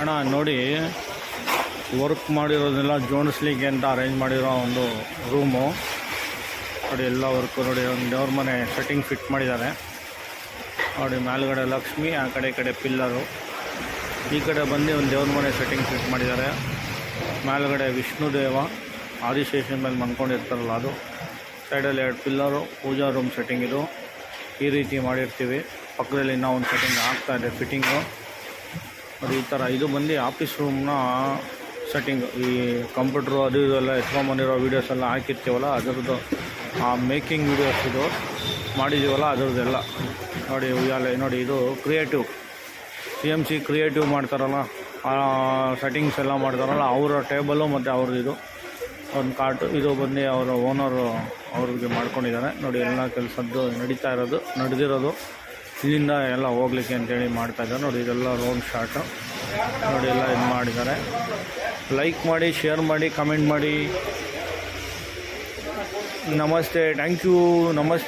ಅಣ್ಣ ನೋಡಿ, ವರ್ಕ್ ಮಾಡಿರೋದೆಲ್ಲ ಜೋಡಿಸ್ಲಿಕ್ಕೆ ಅಂತ ಅರೇಂಜ್ ಮಾಡಿರೋ ಒಂದು ರೂಮು ನೋಡಿ. ಎಲ್ಲ ವರ್ಕು ನೋಡಿ, ಒಂದು ದೇವ್ರ ಮನೆ ಸೆಟ್ಟಿಂಗ್ ಫಿಟ್ ಮಾಡಿದ್ದಾರೆ ನೋಡಿ. ಮೇಲ್ಗಡೆ ಲಕ್ಷ್ಮಿ, ಆ ಕಡೆ ಈ ಕಡೆ ಪಿಲ್ಲರು, ಈ ಕಡೆ ಬಂದು ಒಂದು ದೇವ್ರ ಮನೆ ಸೆಟ್ಟಿಂಗ್ ಫಿಟ್ ಮಾಡಿದ್ದಾರೆ. ಮೇಲ್ಗಡೆ ವಿಷ್ಣುದೇವ ಆದಿಶೇಷನ್ ಮೇಲೆ ಮನ್ಕೊಂಡಿರ್ತಾರಲ್ಲ ಅದು. ಸೈಡಲ್ಲಿ 2 ಪಿಲ್ಲರು, ಪೂಜಾ ರೂಮ್ ಸೆಟ್ಟಿಂಗ್ ಇದು. ಈ ರೀತಿ ಮಾಡಿರ್ತೀವಿ. ಪಕ್ಕದಲ್ಲಿ ಇನ್ನೂ ಒಂದು ಸೆಟ್ಟಿಂಗ್ ಆಗ್ತಾಯಿದೆ ಫಿಟ್ಟಿಂಗು ನೋಡಿ. ಈ ಥರ ಇದು ಬಂದು ಆಫೀಸ್ ರೂಮ್ನ ಸೆಟ್ಟಿಂಗ್. ಈ ಕಂಪ್ಯೂಟ್ರು ಅದು ಇದೆಲ್ಲ ಎತ್ಕೊಂಬಂದಿರೋ ವೀಡಿಯೋಸ್ ಎಲ್ಲ ಹಾಕಿರ್ತೀವಲ್ಲ, ಅದರದ್ದು ಆ ಮೇಕಿಂಗ್ ವೀಡಿಯೋಸ್ ಇದು ಮಾಡಿದ್ದೀವಲ್ಲ ಅದರದ್ದೆಲ್ಲ ನೋಡಿ. ಉಯ್ಯಾಲೆ ನೋಡಿ, ಇದು ಕ್ರಿಯೇಟಿವ್ CMC ಕ್ರಿಯೇಟಿವ್ ಮಾಡ್ತಾರಲ್ಲ, ಆ ಸೆಟ್ಟಿಂಗ್ಸ್ ಎಲ್ಲ ಮಾಡ್ತಾರಲ್ಲ, ಅವರ ಟೇಬಲು ಮತ್ತು ಅವ್ರದ್ದು ಇದು ಒಂದು ಕಾರ್ಟು. ಇದು ಬಂದು ಅವರ ಓನರು ಅವ್ರಿಗೆ ಮಾಡ್ಕೊಂಡಿದ್ದಾರೆ ನೋಡಿ. ಎಲ್ಲ ಕೆಲಸದ್ದು ನಡೆದಿರೋದು ಇಲ್ಲಿಂದ ಎಲ್ಲ ಹೋಗ್ಲಿಕ್ಕೆ ಅಂತೇಳಿ ಮಾಡ್ತಾಯಿದ್ದಾರೆ ನೋಡಿ. ಇದೆಲ್ಲ ರೋಡ್ ಶಾಟು ನೋಡಿ. ಎಲ್ಲ ಇದು ಮಾಡಿದ್ದಾರೆ. ಲೈಕ್ ಮಾಡಿ, ಶೇರ್ ಮಾಡಿ, ಕಮೆಂಟ್ ಮಾಡಿ. ನಮಸ್ತೆ, ಥ್ಯಾಂಕ್ ಯು, ನಮಸ್ತೆ.